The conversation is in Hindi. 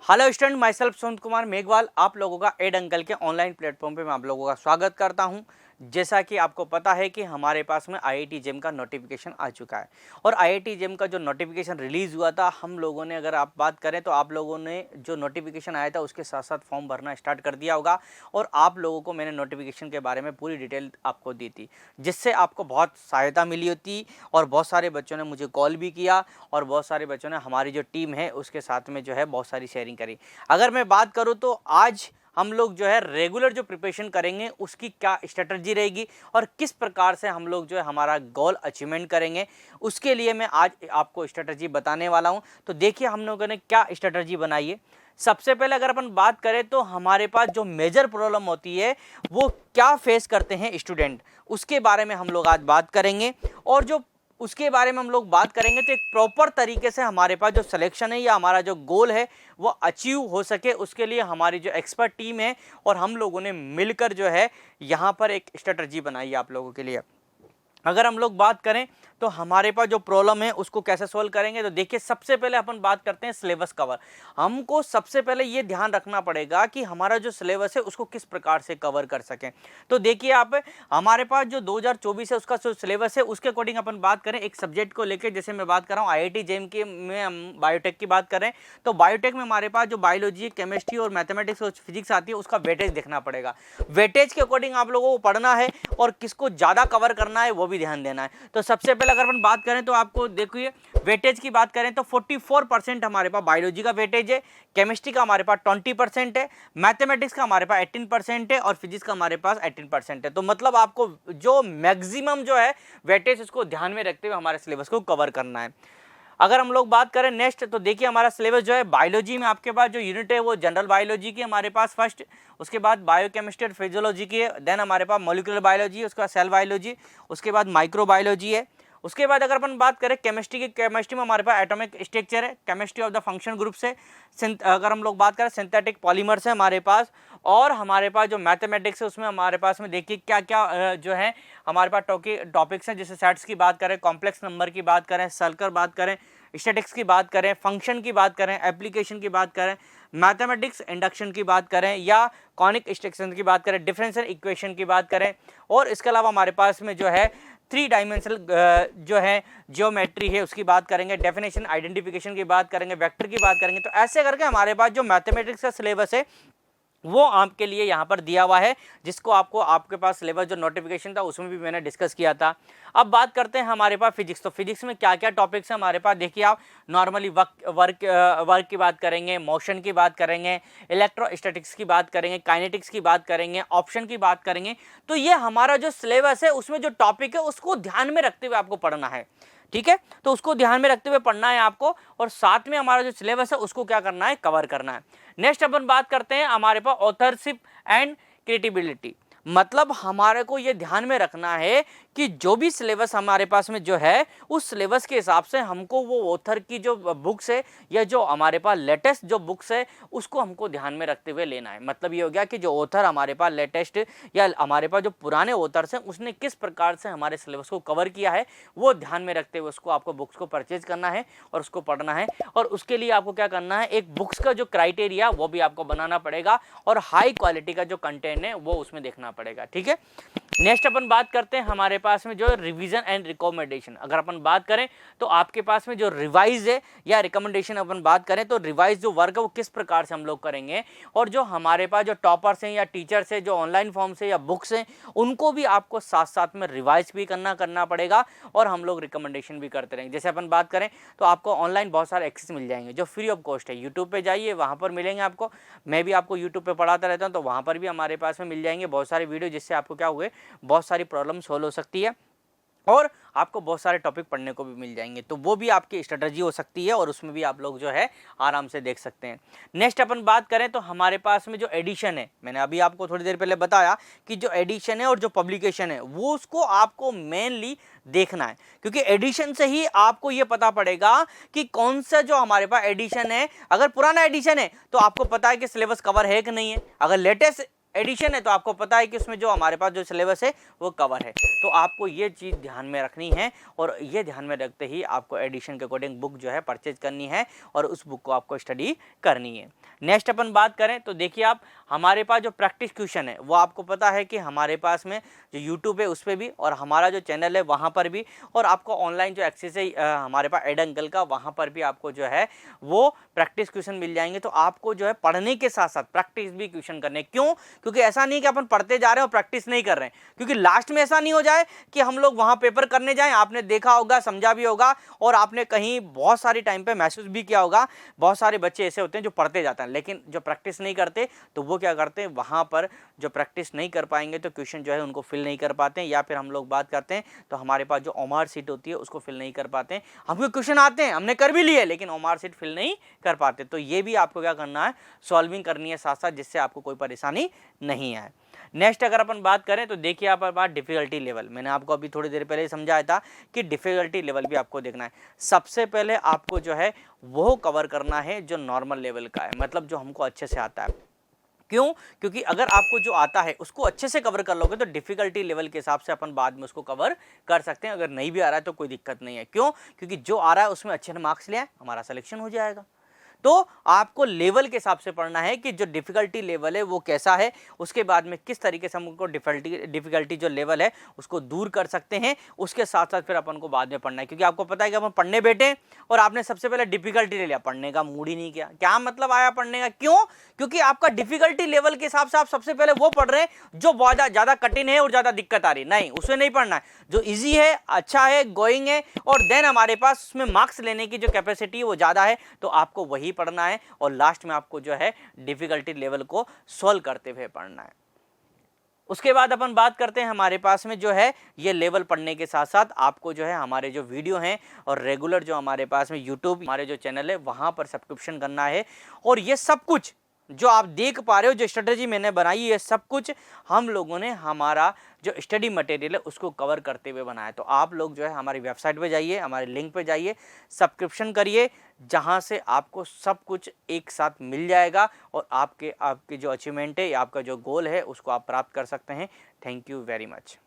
हेलो स्टूडेंट, माई सेल्फ सुंदर कुमार मेघवाल आप लोगों का एड अंकल के ऑनलाइन प्लेटफॉर्म पे मैं आप लोगों का स्वागत करता हूं। जैसा कि आपको पता है कि हमारे पास में आईआईटी जेम का नोटिफिकेशन आ चुका है और आईआईटी जेम का जो नोटिफिकेशन रिलीज़ हुआ था, हम लोगों ने अगर आप बात करें तो आप लोगों ने जो नोटिफिकेशन आया था उसके साथ साथ फॉर्म भरना स्टार्ट कर दिया होगा। और आप लोगों को मैंने नोटिफिकेशन के बारे में पूरी डिटेल आपको दी थी, जिससे आपको बहुत सहायता मिली होती। और बहुत सारे बच्चों ने मुझे कॉल भी किया और बहुत सारे बच्चों ने हमारी जो टीम है उसके साथ में जो है बहुत सारी शेयरिंग करी। अगर मैं बात करूं तो आज हम लोग जो है रेगुलर जो प्रिपरेशन करेंगे उसकी क्या स्ट्रेटजी रहेगी और किस प्रकार से हम लोग जो है हमारा गोल अचीवमेंट करेंगे, उसके लिए मैं आज आपको स्ट्रेटजी बताने वाला हूं। तो देखिए हम लोगों ने क्या स्ट्रेटजी बनाई है। सबसे पहले अगर अपन बात करें तो हमारे पास जो मेजर प्रॉब्लम होती है वो क्या फेस करते हैं स्टूडेंट, उसके बारे में हम लोग आज बात करेंगे। और जो उसके बारे में हम लोग बात करेंगे तो एक प्रॉपर तरीके से हमारे पास जो सिलेक्शन है या हमारा जो गोल है वो अचीव हो सके, उसके लिए हमारी जो एक्सपर्ट टीम है और हम लोगों ने मिलकर जो है यहाँ पर एक स्ट्रेटजी बनाई है आप लोगों के लिए। अगर हम लोग बात करें तो हमारे पास जो प्रॉब्लम है उसको कैसे सोल्व करेंगे, तो देखिए सबसे पहले अपन बात करते हैं सिलेबस कवर। हमको सबसे पहले ये ध्यान रखना पड़ेगा कि हमारा जो सिलेबस है उसको किस प्रकार से कवर कर सकें। तो देखिए आप, हमारे पास जो 2024 है उसका जो सिलेबस है उसके अकॉर्डिंग अपन बात करें एक सब्जेक्ट को लेकर, जैसे मैं बात कर रहा हूँ आईआईटी जेम के में हम बायोटेक की बात करें तो बायोटेक में हमारे पास जो बायोलॉजी, केमिस्ट्री और मैथमेटिक्स और फिजिक्स आती है उसका वेटेज देखना पड़ेगा। वेटेज के अकॉर्डिंग आप लोगों को पढ़ना है और किसको ज़्यादा कवर करना है वो भी ध्यान देना है। तो सबसे पहले अगर अपन बात करें तो आपको देखिए वेटेज की बात करें तो 44% हमारे पास बायोलॉजी का वेटेज है, केमिस्ट्री का हमारे पास 20% है, मैथमेटिक्स का हमारे पास 18% है और फिजिक्स का हमारे पास 18% है। तो मतलब आपको जो मैक्सिमम जो है वेटेज उसको ध्यान में रखते हुए हमारे सिलेबस को कवर करना है। अगर हम लोग बात करें नेक्स्ट तो देखिए हमारा सिलेबस जो है बायोलॉजी में आपके पास जो यूनिट है वो जनरल बायोलॉजी की हमारे पास फर्स्ट, उसके बाद बायोकेमिस्ट्री और फिजियोलॉजी की है, देन हमारे पास मॉलिक्यूलर बायोलॉजी है, उसके बाद सेल बायोलॉजी, उसके बाद माइक्रो बायोलॉजी है। उसके बाद अगर अपन बात करें केमिस्ट्री की, केमिस्ट्री में हमारे पास एटॉमिक स्ट्रक्चर है, chemistry of the function group से, अगर हम लोग बात करें सिंथेटिक पॉलीमर्स है हमारे पास। और हमारे पास जो मैथमेटिक्स है उसमें हमारे पास में देखिए क्या क्या जो है हमारे पास टॉपिक्स हैं, जैसे सेट्स की बात करें, कॉम्प्लेक्स नंबर की बात करें, सर्कल बात करें, स्टैटिक्स की बात करें, फंक्शन की बात करें, एप्लीकेशन की बात करें, मैथमेटिक्स इंडक्शन की बात करें या कॉनिक एक्सटेंशन की बात करें, डिफरेंशियल इक्वेशन की बात करें। और इसके अलावा हमारे पास में जो है 3 डायमेंशनल जो है जियोमेट्री है उसकी बात करेंगे, डेफिनेशन आइडेंटिफिकेशन की बात करेंगे, वेक्टर की बात करेंगे। तो ऐसे करके हमारे पास जो मैथमेटिक्स का सिलेबस है वो आपके लिए यहाँ पर दिया हुआ है, जिसको आपको आपके पास सिलेबस जो नोटिफिकेशन था उसमें भी मैंने डिस्कस किया था। अब बात करते हैं हमारे पास फिजिक्स। तो फिजिक्स में क्या क्या टॉपिक्स हैं हमारे पास, देखिए आप नॉर्मली वर्क की बात करेंगे, मोशन की बात करेंगे, इलेक्ट्रोस्टैटिक्स की बात करेंगे, काइनेटिक्स की बात करेंगे, ऑप्शन की बात करेंगे। तो ये हमारा जो सिलेबस है उसमें जो टॉपिक है उसको ध्यान में रखते हुए आपको पढ़ना है, ठीक है। तो उसको ध्यान में रखते हुए पढ़ना है आपको और साथ में हमारा जो सिलेबस है उसको क्या करना है, कवर करना है। नेक्स्ट अपन बात करते हैं हमारे पास ऑथरशिप एंड क्रिएटिबिलिटी। मतलब हमारे को ये ध्यान में रखना है कि जो भी सिलेबस हमारे पास में जो है उस सिलेबस के हिसाब से हमको वो ऑथर की जो बुक्स है या जो हमारे पास लेटेस्ट जो बुक्स है उसको हमको ध्यान में रखते हुए लेना है। मतलब ये हो गया कि जो ऑथर हमारे पास लेटेस्ट या हमारे पास जो पुराने ऑथर्स हैं उसने किस प्रकार से हमारे सिलेबस को कवर किया है वो ध्यान में रखते हुए उसको आपको बुक्स को परचेज करना है और उसको पढ़ना है। और उसके लिए आपको क्या करना है, एक बुक्स का जो क्राइटेरिया वो भी आपको बनाना पड़ेगा और हाई क्वालिटी का जो कंटेंट है वो उसमें देखना पड़ेगा, ठीक है। नेक्स्ट अपन बात करते हैं हमारे पास में जो रिवीजन एंड रिकमेंडेशन। अगर अपन बात करें तो आपके पास में जो रिवाइज है या रिकमेंडेशन अपन बात करें तो रिवाइज जो वर्क है वो किस प्रकार से हम लोग करेंगे और जो हमारे पास जो टॉपर्स हैं या टीचर्स हैं जो ऑनलाइन फॉर्म से या बुक्स हैं उनको भी आपको साथ साथ में रिवाइज भी करना पड़ेगा और हम लोग रिकमेंडेशन भी करते रहेंगे। जैसे अपन बात करें तो आपको ऑनलाइन बहुत सारे एक्सेस मिल जाएंगे जो फ्री ऑफ कॉस्ट है। यूट्यूब पे जाइए, वहाँ पर मिलेंगे आपको। मैं भी आपको यूट्यूब पे पढ़ाता रहता हूँ तो वहाँ पर भी हमारे पास में मिल जाएंगे बहुत सारे वीडियो, जिससे आपको क्या हुए बहुत सारी प्रॉब्लम सॉल्व हो सकती है और आपको बहुत सारे टॉपिक पढ़ने को भी मिल जाएंगे। तो वो भी आपकी स्ट्रेटजी हो सकती है और उसमें भी आप लोग जो है आराम से देख सकते हैं। नेक्स्ट अपन बात करें तो हमारे पास में जो एडिशन है, मैंने अभी आपको थोड़ी देर पहले बताया कि जो एडिशन है और जो पब्लिकेशन है वो उसको आपको मेनली देखना है, क्योंकि एडिशन से ही आपको ये पता पड़ेगा कि कौन सा जो हमारे पास एडिशन है। अगर पुराना एडिशन है तो आपको पता है कि सिलेबस कवर है कि नहीं है, अगर लेटेस्ट एडिशन है तो आपको पता है कि उसमें जो हमारे पास जो सिलेबस है वो कवर है। तो आपको ये चीज़ ध्यान में रखनी है और ये ध्यान में रखते ही आपको एडिशन के अकॉर्डिंग बुक जो है परचेज करनी है और उस बुक को आपको स्टडी करनी है। नेक्स्ट अपन बात करें तो देखिए आप, हमारे पास जो प्रैक्टिस क्वेश्चन है वो आपको पता है कि हमारे पास में जो यूट्यूब है उस पर भी और हमारा जो चैनल है वहाँ पर भी, और आपको ऑनलाइन जो एक्सेस है हमारे पास एड अंकल का, वहाँ पर भी आपको जो है वो प्रैक्टिस क्वेश्चन मिल जाएंगे। तो आपको जो है पढ़ने के साथ साथ प्रैक्टिस भी क्वेश्चन करने, क्यों? क्योंकि ऐसा नहीं कि अपन पढ़ते जा रहे हैं और प्रैक्टिस नहीं कर रहे हैं, क्योंकि लास्ट में ऐसा नहीं हो जाए कि हम लोग वहाँ पेपर करने जाएं, आपने देखा होगा, समझा भी होगा और आपने कहीं बहुत सारी टाइम पे महसूस भी किया होगा, बहुत सारे बच्चे ऐसे होते हैं जो पढ़ते जाते हैं लेकिन जो प्रैक्टिस नहीं करते, तो वो क्या करते हैं वहाँ पर जो प्रैक्टिस नहीं कर पाएंगे तो क्वेश्चन जो है उनको फिल नहीं कर पाते हैं, या फिर हम लोग बात करते हैं तो हमारे पास जो ओमार सीट होती है उसको फिल नहीं कर पाते हैं। हमको क्वेश्चन आते हैं, हमने कर भी लिए लेकिन ओमार सीट फिल नहीं कर पाते। तो ये भी आपको क्या करना है, सॉल्विंग करनी है साथ साथ, जिससे आपको कोई परेशानी नहीं आए। नेक्स्ट अगर अपन बात करें तो देखिए यहाँ पर बात डिफिकल्टी लेवल, मैंने आपको अभी थोड़ी देर पहले समझाया था कि डिफिकल्टी लेवल भी आपको देखना है। सबसे पहले आपको जो है वो कवर करना है जो नॉर्मल लेवल का है, मतलब जो हमको अच्छे से आता है। क्यों? क्योंकि अगर आपको जो आता है उसको अच्छे से कवर कर लोगे तो डिफिकल्टी लेवल के हिसाब से अपन बाद में उसको कवर कर सकते हैं। अगर नहीं भी आ रहा है तो कोई दिक्कत नहीं है। क्यों? क्योंकि जो आ रहा है उसमें अच्छे मार्क्स ले आए, हमारा सिलेक्शन हो जाएगा। तो आपको लेवल के हिसाब से पढ़ना है कि जो डिफिकल्टी लेवल है वो कैसा है, उसके बाद में किस तरीके से हमको डिफिकल्टी जो लेवल है उसको दूर कर सकते हैं, उसके साथ साथ फिर अपन को बाद में पढ़ना है। क्योंकि आपको पता है कि अपन पढ़ने बैठे और आपने सबसे पहले डिफिकल्टी ले लिया, पढ़ने का मूड ही नहीं किया, क्या मतलब आया पढ़ने का? क्यों? क्योंकि आपका डिफिकल्टी लेवल के हिसाब से आप सबसे पहले वो पढ़ रहे हैं जो बहुत ज्यादा कठिन है और ज्यादा दिक्कत आ रही है, नहीं, उसे नहीं पढ़ना है। जो इजी है, अच्छा है, गोइंग है और देन हमारे पास उसमें मार्क्स लेने की जो कैपेसिटी है वो ज्यादा है, तो आपको वही पढ़ना है और लास्ट में आपको जो है डिफिकल्टी लेवल को सॉल्व करते हुए पढ़ना है। उसके बाद अपन बात करते हैं हमारे पास में जो है ये लेवल पढ़ने के साथ साथ आपको जो है हमारे जो वीडियो हैं और रेगुलर जो हमारे पास में यूट्यूब हमारे जो चैनल है वहाँ पर सब्सक्रिप्शन करना है। और ये सब कुछ जो आप देख पा रहे हो, जो स्ट्रेटेजी मैंने बनाई, ये सब कुछ हम लोगों ने हमारा जो स्टडी मटेरियल है उसको कवर करते हुए बनाया। तो आप लोग जो है हमारी वेबसाइट पे जाइए, हमारे लिंक पे जाइए, सब्सक्रिप्शन करिए, जहां से आपको सब कुछ एक साथ मिल जाएगा और आपके जो अचीवमेंट है या आपका जो गोल है उसको आप प्राप्त कर सकते हैं। Thank you very much.